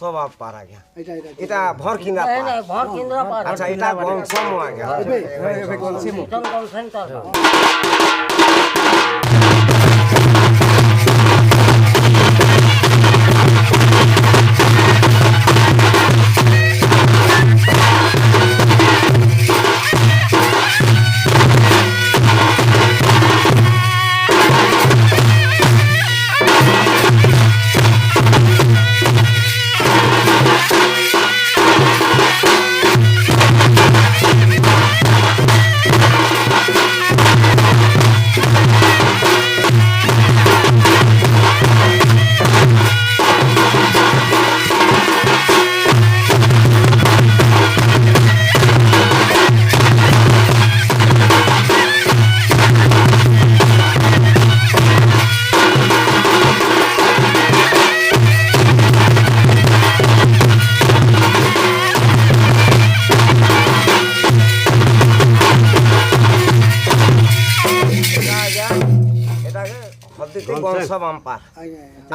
সবা পার আজ্ঞা এটা ভর কিনা আচ্ছা এটা বংশম আজ্ঞা জঙ্গল সেন্টার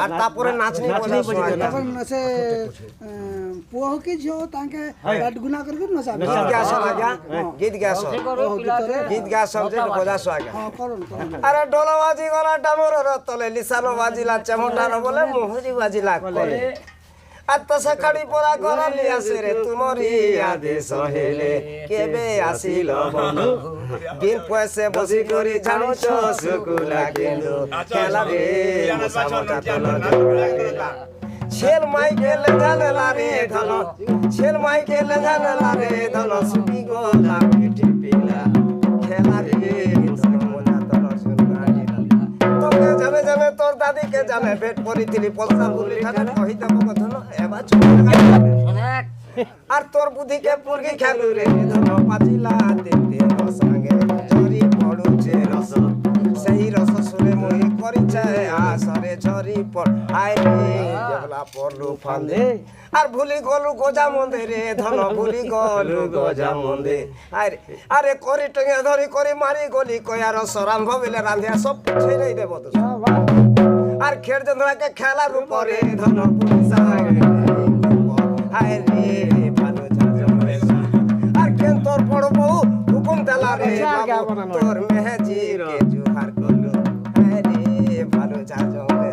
আর তারপরে নাচনি ସେ ପୁଅ ହଉ କି ଝିଅ ହଉ ତାଙ୍କେ ଗୁନା କରିକି ନଚାବେ গীত গাছ আজ্ঞা গীত গাছ গীত গাছ বজাস আজ্ঞা আরে ঢোল বাজি গলা ডামর তলে লিসানো বাজিলা চেমটার বলে মোহরি বাজিলা কলে আর তো সকাড়ি পরা গরালি আসে রে তুমরি আদেশ হেলে কেবে আসিল বন্ধু দিন পয়সে বসি করি জানুছ সুকুলা কিন্তু খেলা রে মুসামটা তল ছেল মাইকেল জানলা রে ধন ছেল মাইকেল জানলা রে ধন সুকি গোলা পিটি পিলা খেলা রে মুসামটা তল সুনা তোকে জানে জানে তোর দাদিকে জানে পেট পরিতিলি পলসা বুলি ঠানে কহিতে বগধন এবা আর তোর বুদ্ধিকে পুরগি খেলু রে ধন পাচিলা দিতে রসাঙ্গে ঝরি পড়ুছে রস সেই রস সুরে মই করিছে আসরে ঝরি পড় আয় রে জবলা পড়লু ফান্দে আর ভুলি গলু গোজা মন্দে রে ধন ভুলি গলু গোজা মন্দে আরে আরে করি টঙ্গে ধরি করি মারি গলি কয়ার সরাম ভাবিলে রাঁধিয়া সব ছেড়ে দেব তো আর খের জন্দ্রাকে খেলার উপরে ধন পুলিশ আয় রে ভালো জাজরে আর কেন তোর বড় বউ হুকুম দেলা রে তোর মেহজির কে জুহার করলু আয় রে ভালো জাজরে